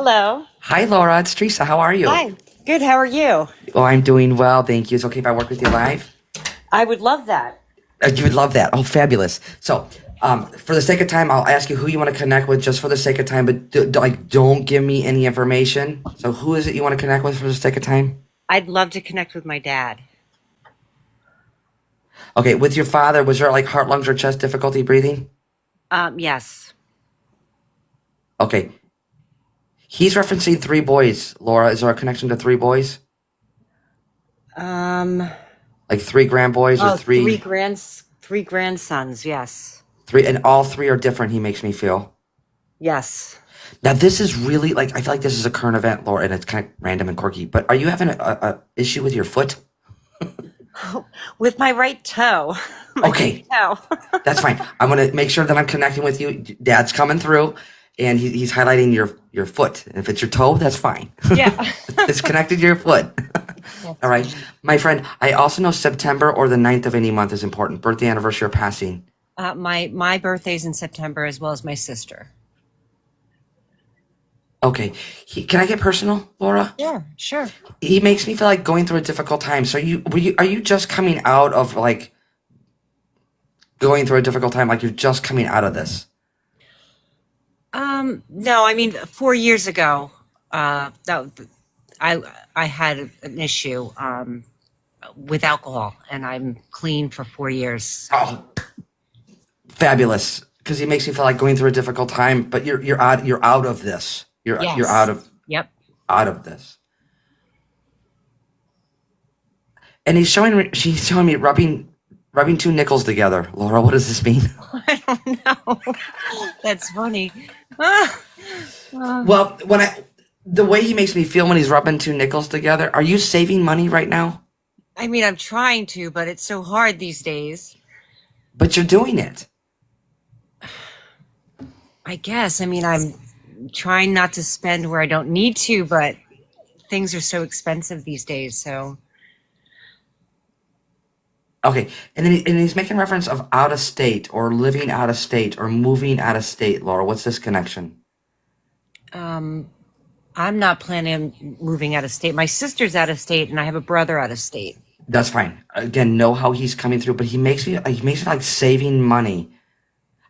Hello. Hi, Laura. It's Teresa. How are you? Hi. Good. How are you? Oh, I'm doing well. Thank you. It's okay if I work with you live? I would love that. You would love that. Oh, fabulous. So, for the sake of time, I'll ask you who you want to connect with just for the sake of time, but don't give me any information. So, who is it you want to connect with for the sake of time? I'd love to connect with my dad. Okay, with your father, was there like heart, lungs, or chest difficulty breathing? Yes. Okay. He's referencing three boys. Laura, is there a connection to three boys? Um. Like three grand boys or Oh, three, three grandsons. Yes. three, and all three are different, he makes me feel. Yes. Now, this is really like, I feel like this is a current event, Laura, and it's kind of random and quirky, but are you having a issue with your foot? With my right toe. My Okay, big toe. that's fine. I'm going to make sure that I'm connecting with you. Dad's coming through, and he's highlighting your foot. And if it's your toe, that's fine. Yeah. It's connected to your foot. All That's right. fine. My friend, I also know September or the 9th of any month is important. Birthday, anniversary, or passing. My birthday's in September as well as my sister. Okay. Can I get personal, Laura? Yeah. Sure. He makes me feel like going through a difficult time. So are you just coming out of like going through a difficult time? Like you're just coming out of this? No. I mean, 4 years ago, that I I had an issue with alcohol, and I'm clean for 4 years. Oh, fabulous. Because he makes me feel like going through a difficult time, but you're out of this. You're Yes. Yep. out of this. And she's showing me rubbing two nickels together. Laura, what does this mean? I don't know. That's funny. Ah, ah. Well, the way he makes me feel when he's rubbing two nickels together, are you saving money right now? I mean, I'm trying to, but it's so hard these days. But you're doing it. I guess. I mean, I'm trying not to spend where I don't need to, but things are so expensive these days. So, Okay. And he's making reference of out of state or living out of state or moving out of state, Laura. What's this connection? um, I'm not planning on moving out of state. My sister's out of state, and I have a brother out of state. That's fine. Again, know how he's coming through, but he makes me like saving money.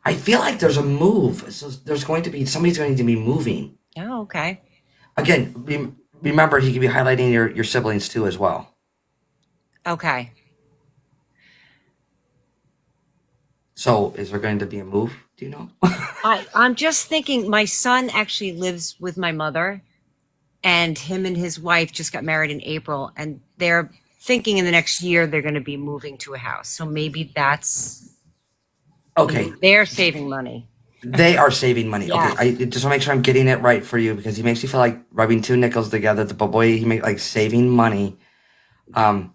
I feel like there's a move. So there's going to be somebody's going to be moving. Oh, okay. Again, remember he could be highlighting your siblings too as well. Okay. So is there going to be a move? Do you know? I'm just thinking my son actually lives with my mother, and him and his wife just got married in April, and they're thinking in the next year they're going to be moving to a house. So maybe that's, Okay, they're saving money. they are saving money. Okay, I Yes. just want to make sure I'm getting it right for you because he makes you feel like rubbing two nickels together. The boy he make like saving money. Um,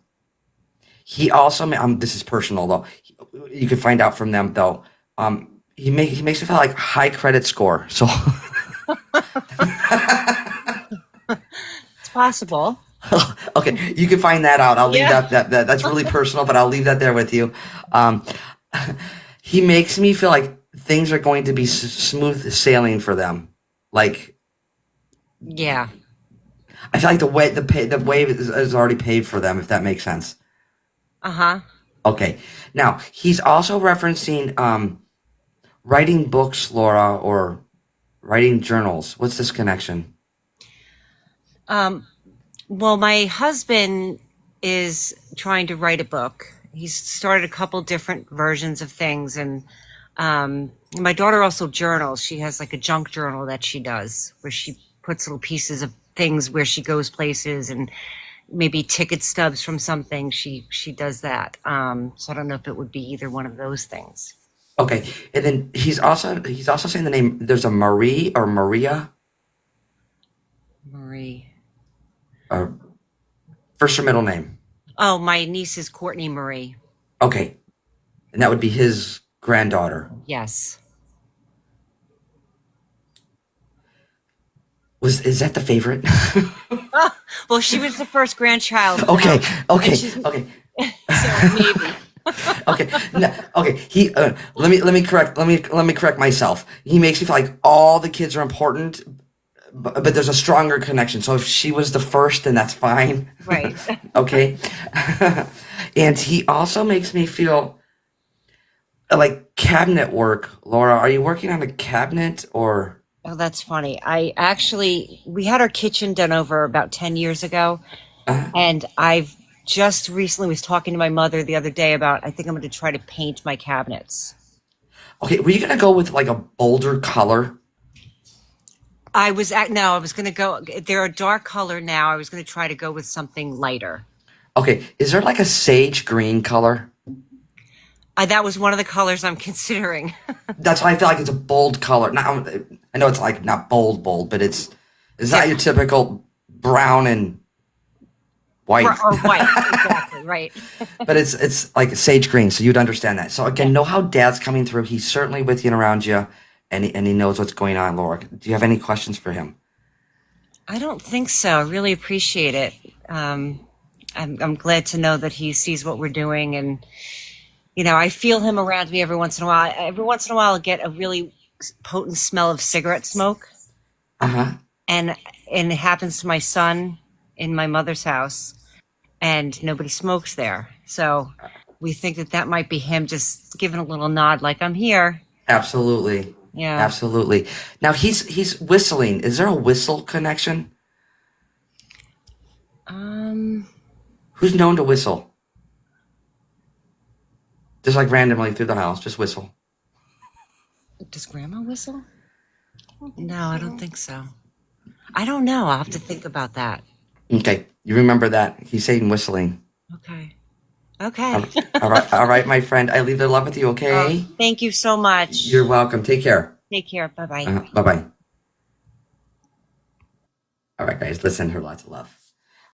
he also this is personal though. You can find out from them though. He makes you feel like high credit score. So It's possible. okay, you can find that out. I'll leave Yeah. that that's really personal, but I'll leave that there with you. Um, he makes me feel like things are going to be smooth sailing for them. Like Yeah. I feel like the wave is already paid for them, if that makes sense. Uh-huh. Okay. Now he's also referencing writing books, Laura, or writing journals. What's this connection? Um, well, my husband is trying to write a book. He's started a couple different versions of things, and my daughter also journals. She has like a junk journal that she does where she puts little pieces of things where she goes places and maybe ticket stubs from something. She does that. So I don't know if it would be either one of those things. Okay, and then he's also saying the name. There's a Marie or Maria, Marie. uh, first or middle name. Oh, my niece is Courtney Marie. Okay, and that would be his granddaughter. Yes. Is that the favorite? Oh, well, she was the first grandchild of the Okay, house, and okay, she's okay, so maybe. okay. No, okay. Let me correct myself. He makes me feel like all the kids are important, but there's a stronger connection. So if she was the first, then that's fine. Right. Okay. And he also makes me feel like cabinet work. Laura, are you working on a cabinet or? Oh, that's funny. We had our kitchen done over about 10 years ago. Uh, And I've just recently was talking to my mother the other day about, I think I'm going to try to paint my cabinets. okay, were you gonna go with like a bolder color? No, I was going to go, they're a dark color now. I was going to try to go with something lighter. Okay, is there like a sage green color? That was one of the colors I'm considering. That's why I feel like it's a bold color. Now I know it's like not bold, but it's not your Different. typical brown and white. Or white, exactly, right. But it's like sage green, so you'd understand that. So again, know Yes. how Dad's coming through. He's certainly with you and around you, and he knows what's going on. Laura, do you have any questions for him? I don't think so. I really appreciate it. I'm glad to know that he sees what we're doing, and I feel him around me every once in a while. Every once in a while, I get a really potent smell of cigarette smoke, Uh huh. and it happens to my son in my mother's house, and nobody smokes there. So we think that that might be him just giving a little nod, like I'm here. Absolutely, Yeah. absolutely. Now he's whistling. Is there a whistle connection? Um, Who's known to whistle? Just like randomly through the house, just whistle. does Grandma whistle? No, I don't think so. I don't know. I'll have to think about that. Okay, you remember that. He's saying whistling. Okay. Okay. All right, my friend. I leave the love with you, okay? Thank you so much. You're welcome. Take care. Take care. Bye bye. Bye bye. All right, guys, let's send her lots of love.